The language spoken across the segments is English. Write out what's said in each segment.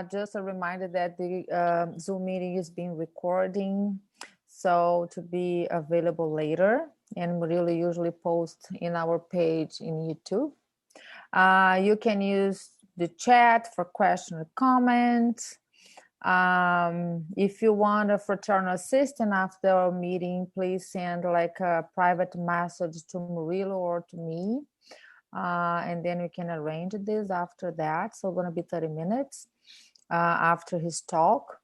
Just a reminder that the Zoom meeting is being recording, so to be available later. And Murillo usually posts in our page in YouTube. You can use the chat for question or comments. If you want a fraternal assistant after our meeting, please send like a private message to Murillo or to me. And then we can arrange this after that. So it's going to be 30 minutes after his talk.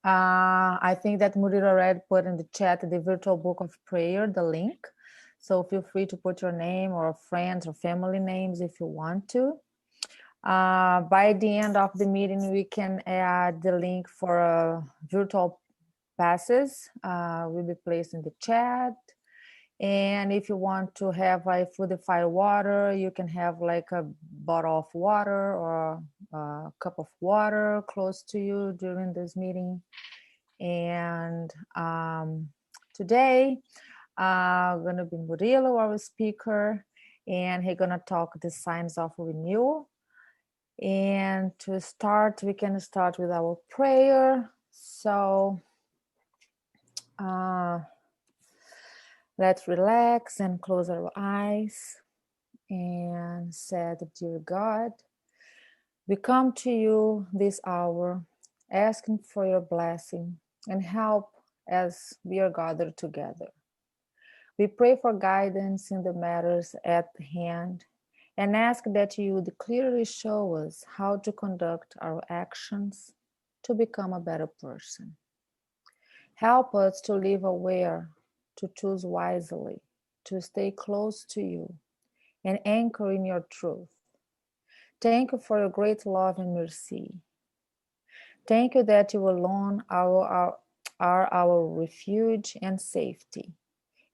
I think that Murillo already put in the chat the virtual book of prayer, the link. So feel free to put your name or friends or family names if you want to. By the end of the meeting, we can add the link for virtual passes. Will be placed in the chat. And if you want to have like fluidified water, you can have like a bottle of water or a cup of water close to you during this meeting. And today, going to be Murillo, our speaker, and he's going to talk the signs of renewal. And to start, we can start with our prayer. So let's relax and close our eyes and say, dear God, we come to you this hour asking for your blessing and help as we are gathered together. We pray for guidance in the matters at hand and ask that you would clearly show us how to conduct our actions to become a better person. Help us to live aware, to choose wisely, to stay close to you and anchor in your truth. Thank you for your great love and mercy. Thank you that you alone are our refuge and safety,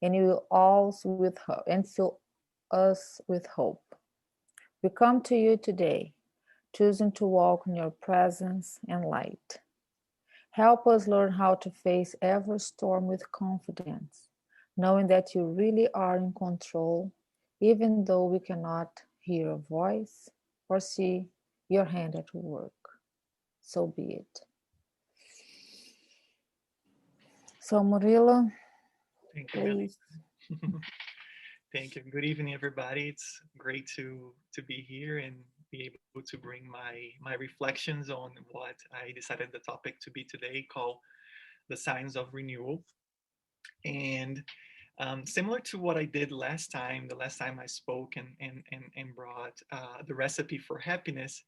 and you will also with hope and fill us with hope. We come to you today, choosing to walk in your presence and light. Help us learn how to face every storm with confidence, knowing that you really are in control, even though we cannot hear your voice or see your hand at work. So be it. So Murillo, thank you, please. Thank you. Good evening, everybody. It's great to be here and be able to bring my reflections on what I decided the topic to be today, called the signs of renewal. And similar to what I did last time, the last time I spoke and brought the recipe for happiness,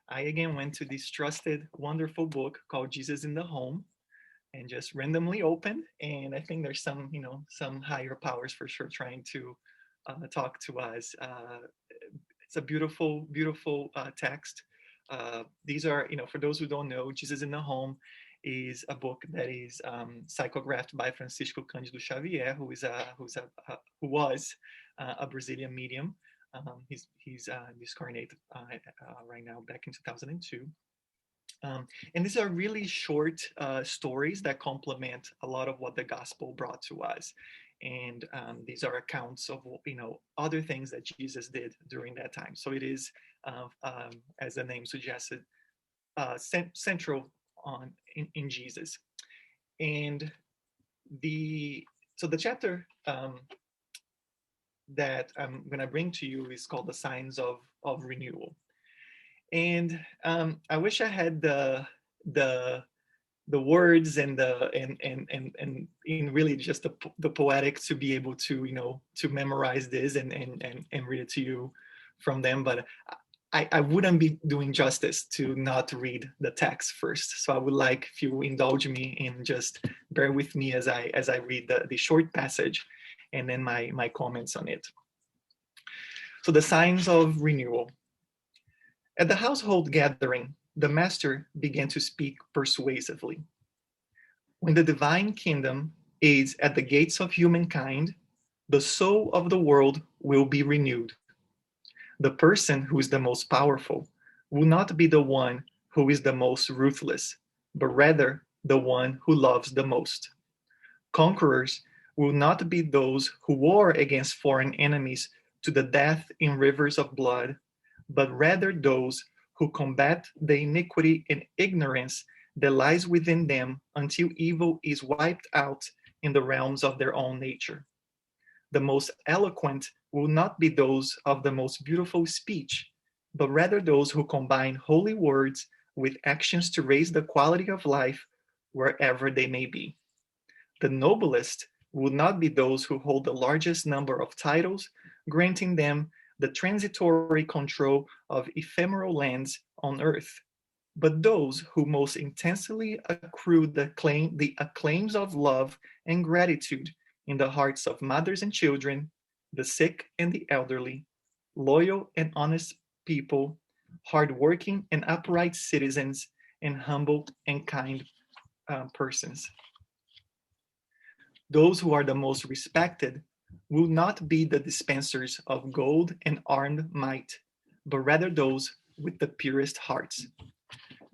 I again went to this trusted, wonderful book called Jesus in the Home and just randomly opened. And I think there's some higher powers for sure trying to talk to us. It's a beautiful, beautiful text. These are, for those who don't know, Jesus in the Home is a book that is psychographed by Francisco Cândido Xavier, who was a Brazilian medium. He's discarnated right now, back in 2002. And these are really short stories that complement a lot of what the gospel brought to us. And these are accounts of other things that Jesus did during that time. So it is, as the name suggested, central in Jesus. And the chapter that I'm going to bring to you is called the Signs of Renewal. And I wish I had the words and really just the poetic to be able to to memorize this and read it to you from them, but I wouldn't be doing justice to not read the text first. So I would like if you indulge me and just bear with me as I read the short passage and then my comments on it. So the signs of renewal. At the household gathering, the master began to speak persuasively. When the divine kingdom is at the gates of humankind, the soul of the world will be renewed. The person who is the most powerful will not be the one who is the most ruthless, but rather the one who loves the most. Conquerors will not be those who war against foreign enemies to the death in rivers of blood, but rather those who combat the iniquity and ignorance that lies within them until evil is wiped out in the realms of their own nature. The most eloquent will not be those of the most beautiful speech, but rather those who combine holy words with actions to raise the quality of life wherever they may be. The noblest will not be those who hold the largest number of titles, granting them the transitory control of ephemeral lands on earth, but those who most intensely accrue the acclaims of love and gratitude in the hearts of mothers and children, the sick and the elderly, loyal and honest people, hardworking and upright citizens, and humble and kind persons. Those who are the most respected will not be the dispensers of gold and armed might, but rather those with the purest hearts.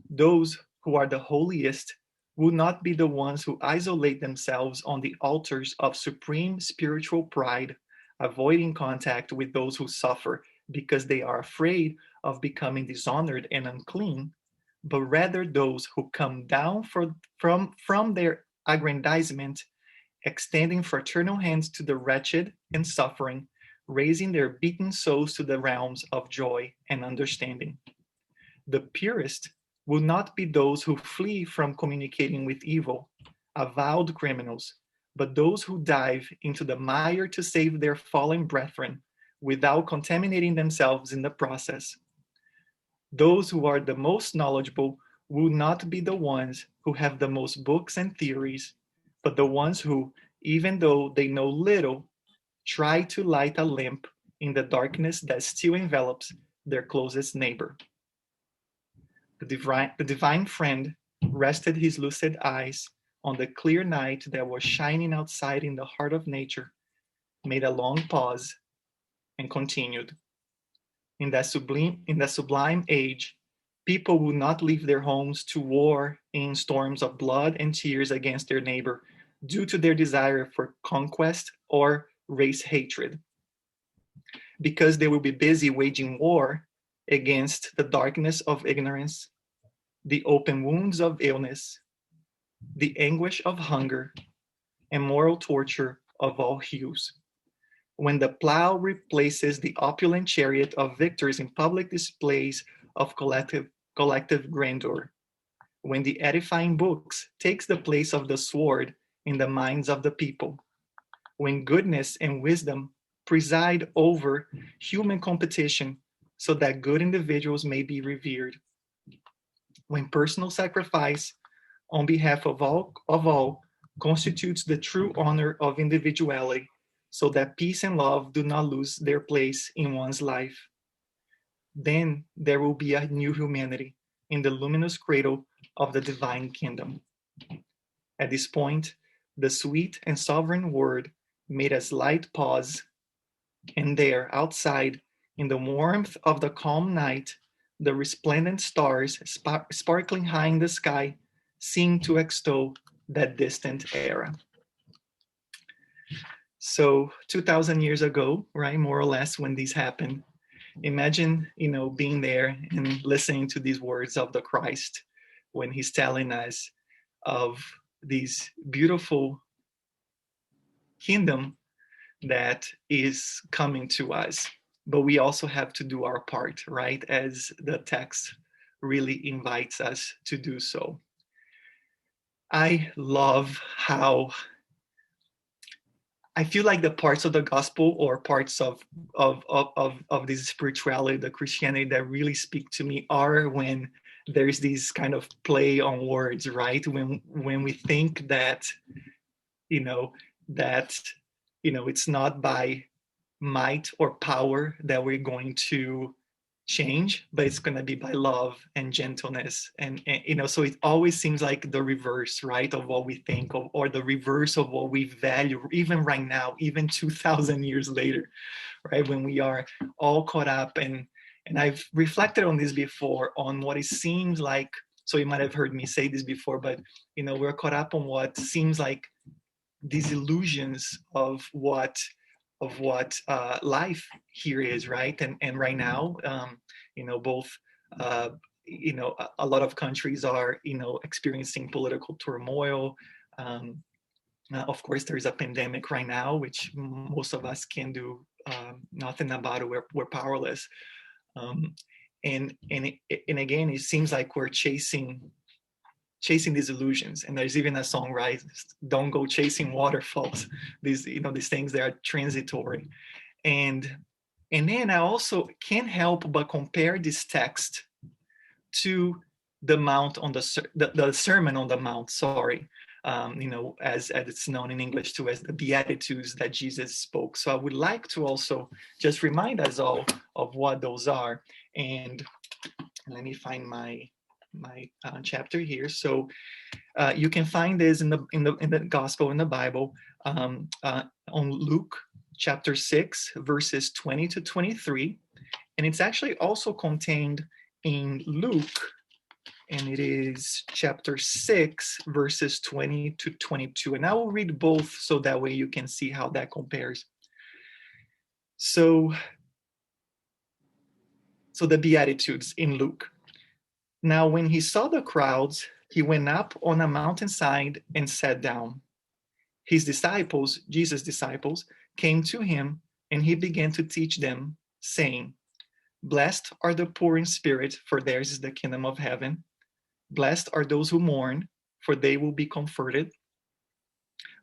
Those who are the holiest will not be the ones who isolate themselves on the altars of supreme spiritual pride, avoiding contact with those who suffer because they are afraid of becoming dishonored and unclean, but rather those who come down from their aggrandizement, extending fraternal hands to the wretched and suffering, raising their beaten souls to the realms of joy and understanding. The purest will not be those who flee from communicating with evil, avowed criminals, but those who dive into the mire to save their fallen brethren without contaminating themselves in the process. Those who are the most knowledgeable will not be the ones who have the most books and theories, but the ones who, even though they know little, try to light a lamp in the darkness that still envelops their closest neighbor. The divine friend rested his lucid eyes on the clear night that was shining outside in the heart of nature, made a long pause, and continued. In that sublime age, people will not leave their homes to war in storms of blood and tears against their neighbor due to their desire for conquest or race hatred, because they will be busy waging war against the darkness of ignorance, the open wounds of illness, the anguish of hunger, and moral torture of all hues. When the plow replaces the opulent chariot of victors in public displays of collective grandeur, when the edifying books takes the place of the sword in the minds of the people, when goodness and wisdom preside over human competition so that good individuals may be revered, when personal sacrifice on behalf of all constitutes the true honor of individuality, so that peace and love do not lose their place in one's life. Then there will be a new humanity in the luminous cradle of the divine kingdom. At this point, the sweet and sovereign word made a slight pause, and there, outside, in the warmth of the calm night, the resplendent stars sparkling high in the sky seemed to extol that distant era. So 2000 years ago, right, more or less, when these happened, imagine, being there and listening to these words of the Christ when he's telling us of this beautiful kingdom that is coming to us. But we also have to do our part, right, as the text really invites us to do so. I love how I feel like the parts of the gospel or parts of this spirituality, the Christianity that really speak to me are when there's this kind of play on words, right? When we think that, you know, that, it's not by might or power that we're going to change, but it's going to be by love and gentleness, and so it always seems like the reverse, right, of what we think of, or the reverse of what we value, even right now, even 2000 years later, right, when we are all caught up, and I've reflected on this before, on what it seems like. So you might have heard me say this before, but we're caught up on what seems like these illusions of what life here is, right? And right now, both A lot of countries are, experiencing political turmoil. Of course, there is a pandemic right now, which most of us can do nothing about it. We're powerless. Um, and again, it seems like we're chasing these illusions. And there's even a song, right? Don't go chasing waterfalls. These things that are transitory. And then I also can't help but compare this text to the the Sermon on the Mount. Sorry, as it's known in English too as the Beatitudes that Jesus spoke. So I would like to also just remind us all of what those are. And let me find my chapter here. So you can find this in the Gospel, in the Bible, on Luke chapter 6, verses 20 to 23. And it's actually also contained in Luke, and it is chapter 6, verses 20 to 22. And I will read both so that way you can see how that compares. So the Beatitudes in Luke. Now, when he saw the crowds, he went up on a mountainside and sat down. His disciples, Jesus' disciples, came to him, and he began to teach them, saying, "Blessed are the poor in spirit, for theirs is the kingdom of heaven. Blessed are those who mourn, for they will be comforted.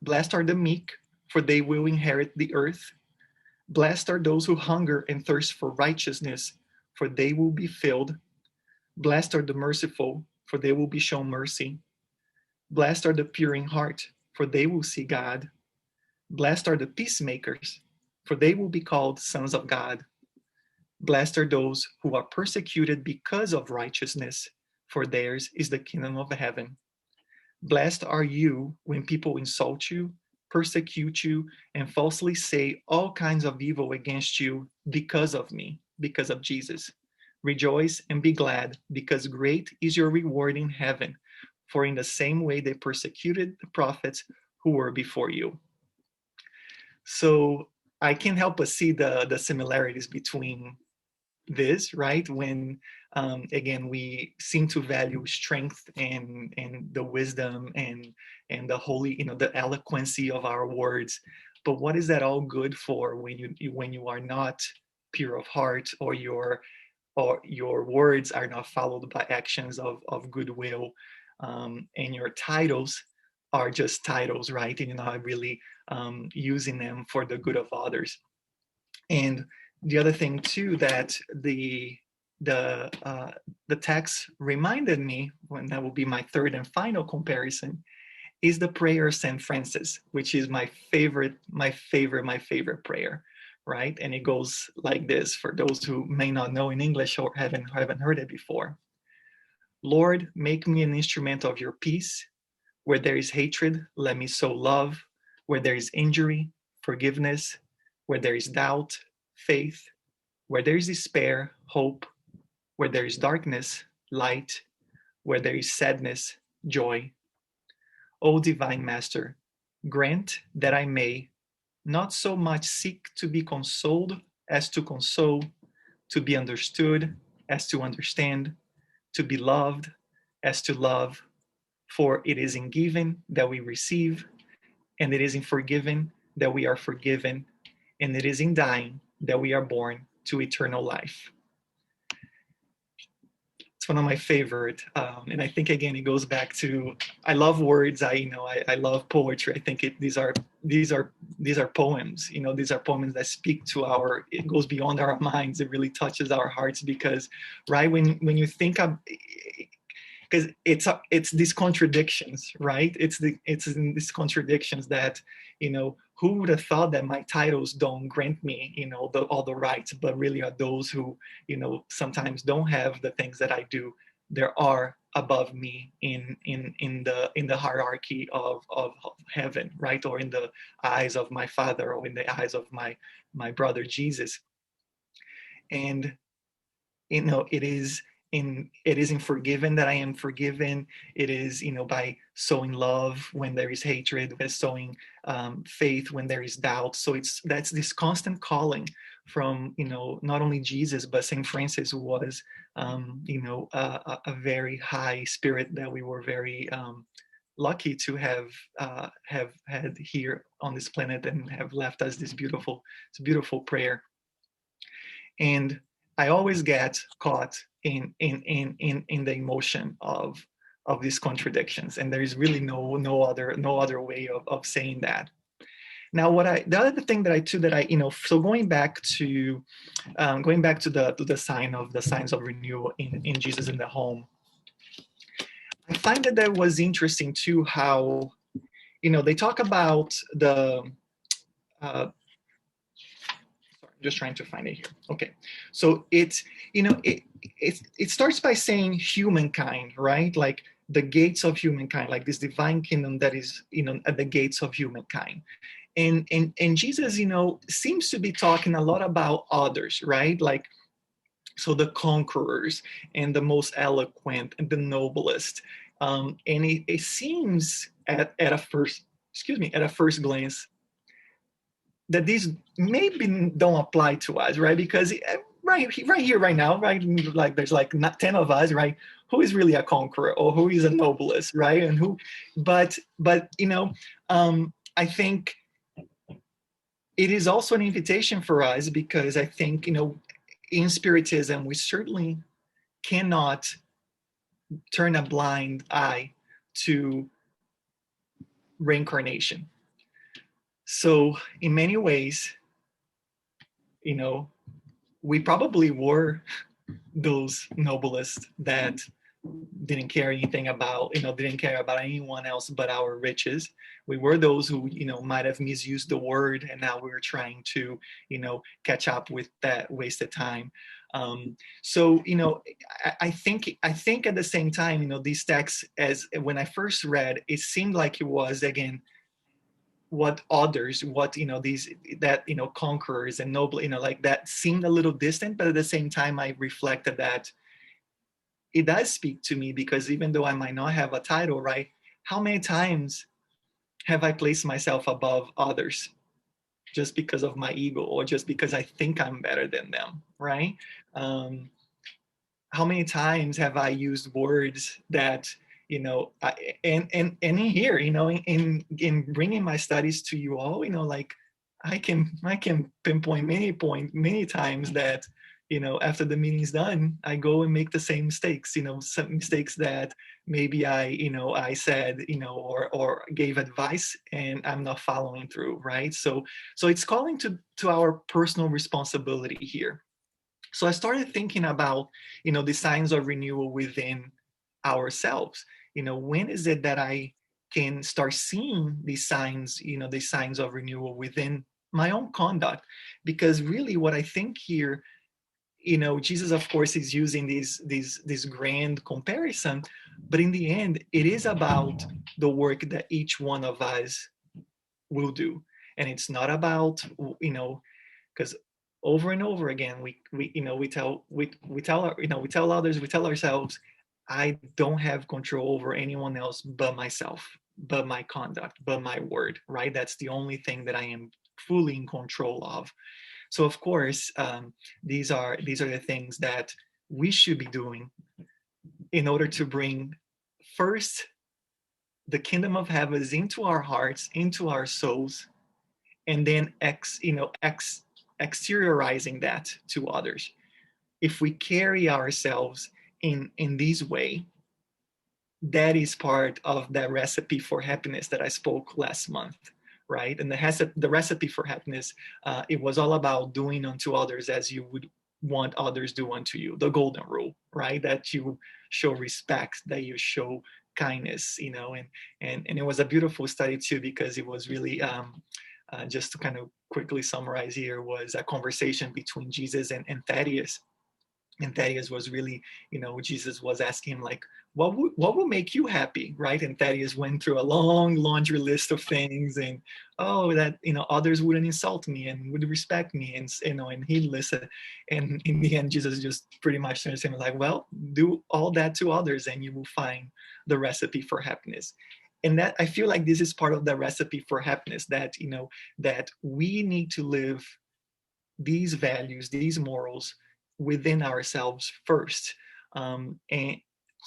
Blessed are the meek, for they will inherit the earth. Blessed are those who hunger and thirst for righteousness, for they will be filled. Blessed are the merciful, for they will be shown mercy. Blessed are the pure in heart, for they will see God. Blessed are the peacemakers, for they will be called sons of God. Blessed are those who are persecuted because of righteousness, for theirs is the kingdom of heaven. Blessed are you when people insult you, persecute you, and falsely say all kinds of evil against you because of me, because of Jesus. Rejoice and be glad, because great is your reward in heaven, for in the same way they persecuted the prophets who were before you." So I can't help but see the similarities between this, right? When again, we seem to value strength and the wisdom and the holy, the eloquency of our words. But what is that all good for when you are not pure of heart, or your words are not followed by actions of goodwill, and your titles are just titles, right? And you're not really using them for the good of others. And the other thing too that the text reminded me, when that will be my third and final comparison, is the prayer of Saint Francis, which is my favorite prayer, right? And it goes like this, for those who may not know in English or haven't heard it before. Lord, make me an instrument of your peace. Where there is hatred, let me sow love. Where there is injury, forgiveness. Where there is doubt, faith. Where there is despair, hope. Where there is darkness, light. Where there is sadness, joy. O divine Master, grant that I may not so much seek to be consoled as to console, to be understood as to understand, to be loved as to love. For it is in giving that we receive, and it is in forgiving that we are forgiven, and it is in dying that we are born to eternal life. It's one of my favorite, and I think again it goes back to, I love words. I love poetry. I think these are poems. These are poems that speak to it goes beyond our minds. It really touches our hearts, because right when you think of, because it's these contradictions, right? It's in these contradictions that, who would have thought that my titles don't grant me, all the rights, but really are those who, sometimes don't have the things that I do. There are above me in the hierarchy of heaven, right? Or in the eyes of my Father, or in the eyes of my brother Jesus. And it is in forgiven that I am forgiven. It is, by sowing love when there is hatred, by sowing faith when there is doubt. So that's this constant calling from, not only Jesus, but Saint Francis was, a very high spirit that we were very lucky to have had here on this planet, and have left us this beautiful prayer. And I always get caught in the emotion of these contradictions, and there is really no other way of saying that. Now, the other thing that I too that I so going back to the signs of renewal in Jesus in the home, I find that was interesting too, how they talk about the sorry, I'm just trying to find it here. Okay, so it starts by saying humankind, right? Like the gates of humankind, like this divine kingdom that is at the gates of humankind. And Jesus, seems to be talking a lot about others, right? Like, so the conquerors and the most eloquent and the noblest. And it seems at a first glance that these maybe don't apply to us, right? Because right here, right now, right, like there's like not 10 of us, right? Who is really a conqueror, or who is a noblest, right? And who, but I think it is also an invitation for us, because I think, in Spiritism, we certainly cannot turn a blind eye to reincarnation. So in many ways, we probably were those noblest that didn't care anything about, didn't care about anyone else but our riches. We were those who, might have misused the word, and now we're trying to, catch up with that wasted time. So, I think at the same time, these texts, as when I first read, it seemed like it was, again, what others, what, these, that, conquerors and noble, like that seemed a little distant, but at the same time, I reflected that it does speak to me, because even though I might not have a title, right? How many times have I placed myself above others just because of my ego, or just because I think I'm better than them, right? Um, how many times have I used words that, and in here, in bringing my studies to you all, like I can pinpoint many times that, after the meeting's done, I go and make the same mistakes, some mistakes that maybe I said, or gave advice, and I'm not following through, right? So it's calling to our personal responsibility here. So I started thinking about, the signs of renewal within ourselves. When is it that I can start seeing these signs, these signs of renewal within my own conduct? Because really what I think here, Jesus, of course, is using this grand comparison, but in the end, it is about the work that each one of us will do. And it's not about, because over and over again, we tell others, we tell ourselves, I don't have control over anyone else but myself, but my conduct, but my word, right? That's the only thing that I am fully in control of. So of course, these are the things that we should be doing in order to bring first the kingdom of heavens into our hearts, into our souls, and then exteriorizing that to others. If we carry ourselves in this way, that is part of that recipe for happiness that I spoke last month, right? And the recipe for happiness, it was all about doing unto others as you would want others do unto you, the golden rule, right? That you show respect, that you show kindness, and it was a beautiful study too, because it was really just to kind of quickly summarize here, was a conversation between Jesus and Thaddeus. And Thaddeus was really, Jesus was asking him, like, what will make you happy, right? And Thaddeus went through a long laundry list of things, and that others wouldn't insult me and would respect me, and and he'd listen. And in the end, Jesus just pretty much turns to him like, well, do all that to others, and you will find the recipe for happiness. And that, I feel like this is part of the recipe for happiness, that that we need to live these values, these morals within ourselves first, and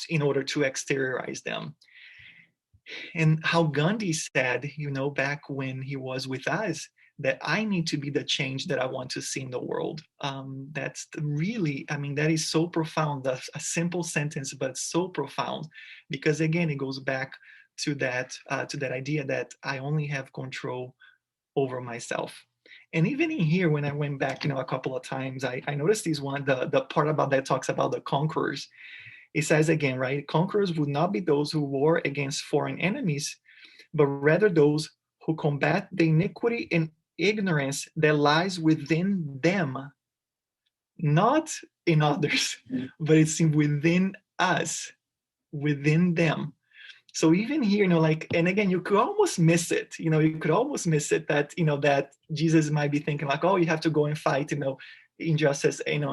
in order to exteriorize them. And how Gandhi said, back when he was with us, that I need to be the change that I want to see in the world. That's really, I mean, that is so profound. That's a simple sentence, but so profound, because again, it goes back to that idea that I only have control over myself. And even in here, when I went back, a couple of times, I noticed the part about that talks about the conquerors. It says again, right? Conquerors would not be those who war against foreign enemies, but rather those who combat the iniquity and ignorance that lies within them, not in others, but it's within us, within them. So even here, like, and again, you could almost miss it. You could almost miss it that that Jesus might be thinking like, oh, you have to go and fight, injustice, and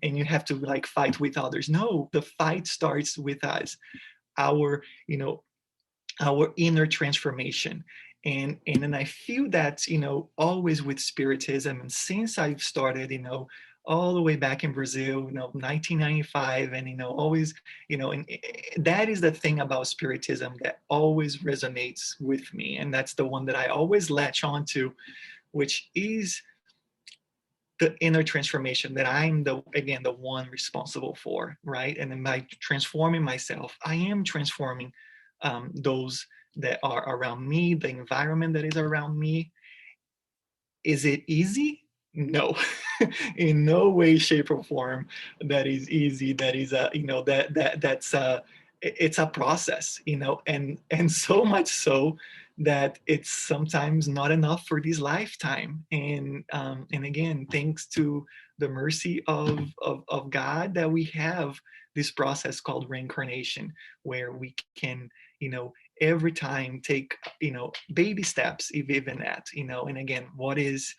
you have to like fight with others. No, the fight starts with us, our our inner transformation. And then I feel that always with spiritism, and since I've started all the way back in Brazil, 1995, and always, and that is the thing about spiritism that always resonates with me, and that's the one that I always latch on to, which is the inner transformation that I'm the one responsible for, right? And then by transforming myself, I am transforming those that are around me, the environment that is around me. Is it easy? No, in no way, shape, or form that is easy. That is it's a process, and so much so that it's sometimes not enough for this lifetime. And again, thanks to the mercy of God, that we have this process called reincarnation, where we can, every time take, baby steps, even that, and again, what is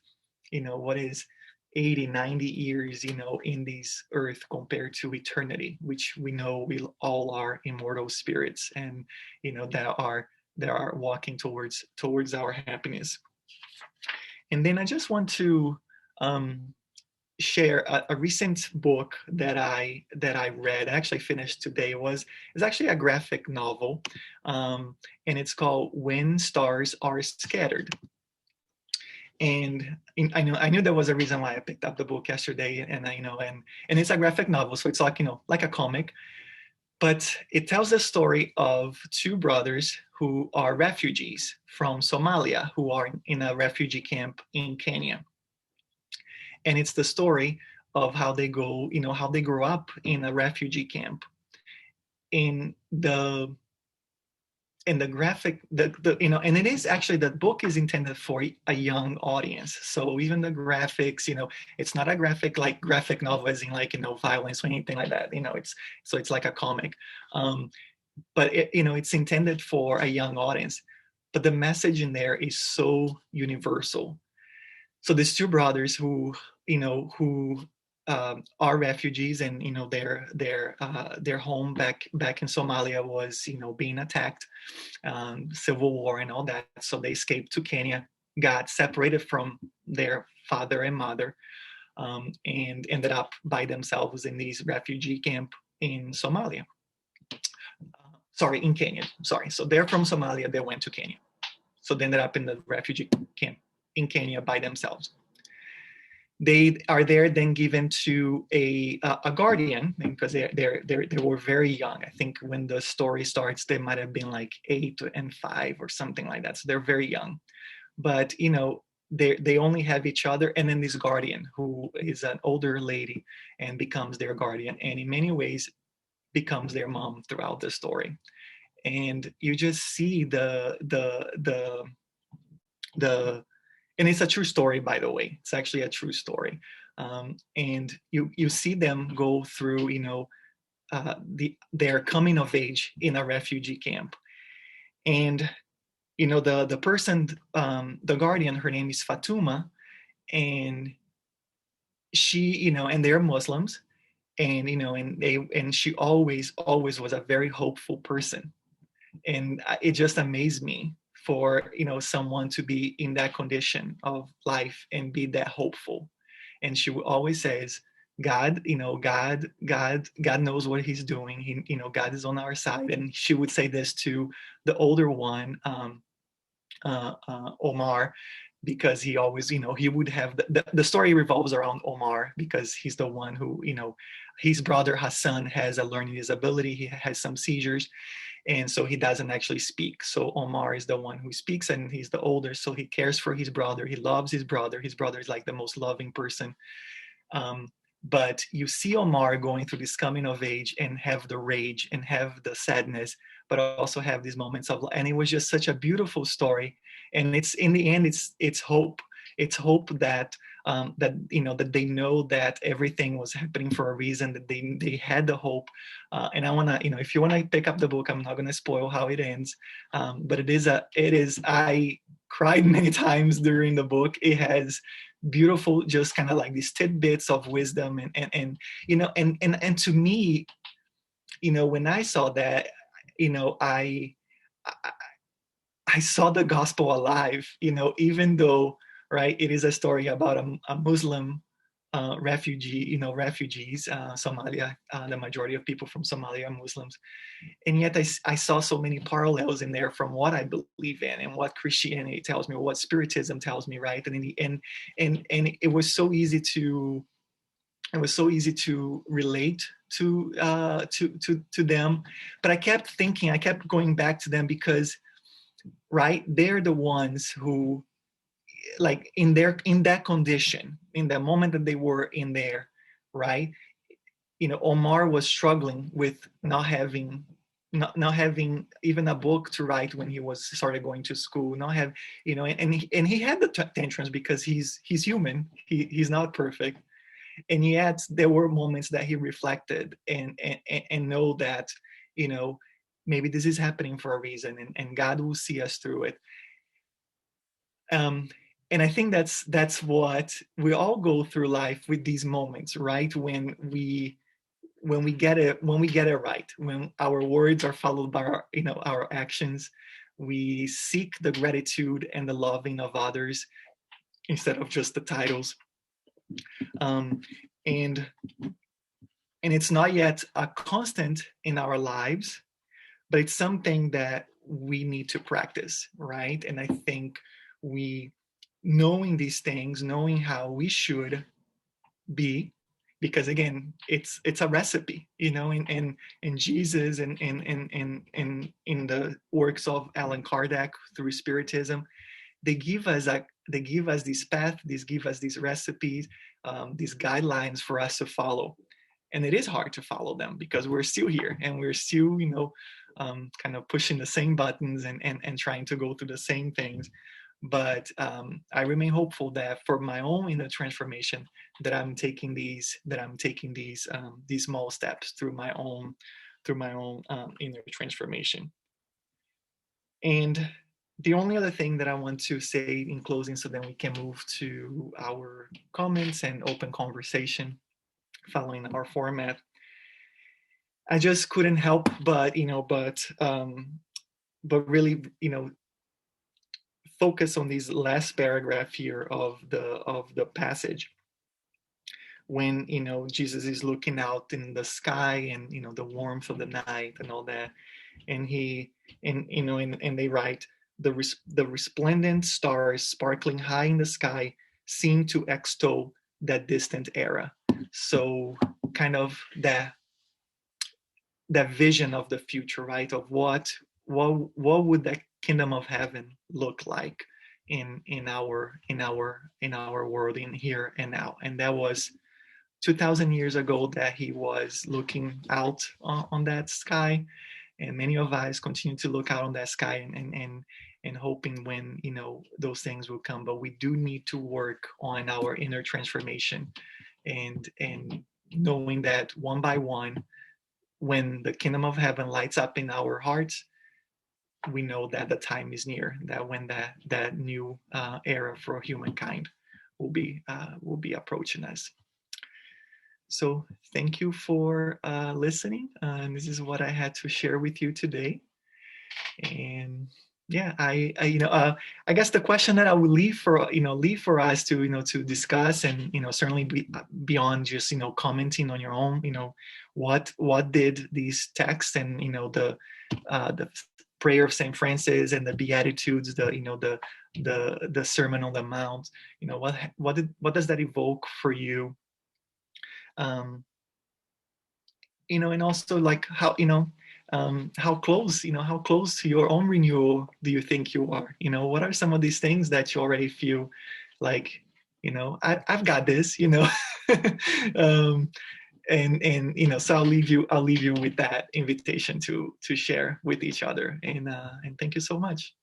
80, 90 years, in this earth compared to eternity, which we know we all are immortal spirits, and that are walking towards our happiness. And then I just want to share a recent book that I read, actually finished today. It's actually a graphic novel, and it's called When Stars Are Scattered. And I knew there was a reason why I picked up the book yesterday, and and it's a graphic novel, so it's like like a comic, but it tells the story of two brothers who are refugees from Somalia, who are in a refugee camp in Kenya. And it's the story of how they how they grow up in a refugee camp. In the graphic, the and it is actually, the book is intended for a young audience. So even the graphics, it's not a graphic novel as in like violence or anything like that. It's like a comic, but it's intended for a young audience. But the message in there is so universal. So these two brothers who are refugees, and their home back in Somalia was being attacked, civil war and all that. So they escaped to Kenya, got separated from their father and mother, and ended up by themselves in this refugee camp in Somalia. Sorry, in Kenya. Sorry. So they're from Somalia. They went to Kenya. So they ended up in the refugee camp in Kenya by themselves. They are there then given to a guardian, because they were very young. I think when the story starts, they might have been like 8 and 5 or something like that. So they're very young, but they only have each other, and then this guardian who is an older lady and becomes their guardian, and in many ways becomes their mom throughout the story. And you just see and it's a true story, by the way. It's actually a true story. And you see them go through, their coming of age in a refugee camp. And, the person, the guardian, her name is Fatuma, and she, and they're Muslims, and, and she always was a very hopeful person. And it just amazed me for someone to be in that condition of life and be that hopeful. and she always says, God, God knows what he's doing. God is on our side. And she would say this to the older one, Omar, because he always, he would have the story revolves around Omar because he's the one who, his brother Hassan has a learning disability. He has some seizures, and so he doesn't actually speak. So Omar is the one who speaks, and he's the older, so he cares for his brother. He loves his brother. His brother is like the most loving person. But you see Omar going through this coming of age and have the rage and have the sadness, but also have these moments of, and it was just such a beautiful story. And it's, in the end, it's hope. It's hope that that they know that everything was happening for a reason, that they had the hope. And I want to, if you want to pick up the book, I'm not going to spoil how it ends, but it is I cried many times during the book. It has beautiful, just kind of like these tidbits of wisdom, and to me, when I saw that, I I saw the gospel alive, even though, right, it is a story about a Muslim refugee, refugees, Somalia. The majority of people from Somalia are Muslims, and yet I saw so many parallels in there from what I believe in and what Christianity tells me, or what Spiritism tells me, right? And in the and it was so easy to relate to them. But I kept going back to them because, right, they're the ones who, like, in that condition, in the moment that they were in there, right, Omar was struggling with not having even a book to write when he was started going to school, not have, and he had the tantrums because he's human, he's not perfect. And yet there were moments that he reflected and know that, maybe this is happening for a reason, and God will see us through it. um, and I think that's what we all go through life with, these moments, right, when we get it right, when our words are followed by our actions, we seek the gratitude and the loving of others instead of just the titles. um, and and it's not yet a constant in our lives, but it's something that we need to practice, right? And I think we, knowing these things, knowing how we should be, because again, it's a recipe, in Jesus, and in the works of Allan Kardec through Spiritism, they give us this path, they give us these recipes, these guidelines for us to follow. And it is hard to follow them because we're still here and we're still, kind of pushing the same buttons and trying to go through the same things. But I remain hopeful that for my own inner transformation, that I'm taking these small steps through my own inner transformation. And the only other thing that I want to say in closing, so then we can move to our comments and open conversation following our format. I just couldn't help but really, focus on this last paragraph here of the passage, when Jesus is looking out in the sky, and the warmth of the night and all that, and he and they write, the resplendent stars sparkling high in the sky seem to extol that distant era. So kind of that vision of the future, right, of what would that kingdom of heaven look like in our world, in here and now. And that was 2000 years ago that he was looking out on that sky, and many of us continue to look out on that sky and hoping when those things will come. But we do need to work on our inner transformation, and knowing that one by one, when the kingdom of heaven lights up in our hearts, we know that the time is near, that when that new era for humankind will be approaching us. So thank you for listening. This is what I had to share with you today. And Yeah, I guess the question that I would leave for us to to discuss, and certainly beyond just commenting on your own, what did these texts and the prayer of Saint Francis and the Beatitudes, the Sermon on the Mount, what does that evoke for you? um and also like how close to your own renewal do you think you are? What are some of these things that you already feel like, I've got this, um, and so I'll leave you with that invitation to share with each other, and thank you so much.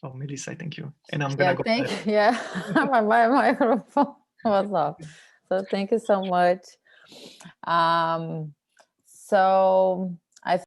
Oh, Melissa, thank you. And I'm gonna Yeah, go thank ahead. you. Yeah, my microphone was off. So thank you so much. So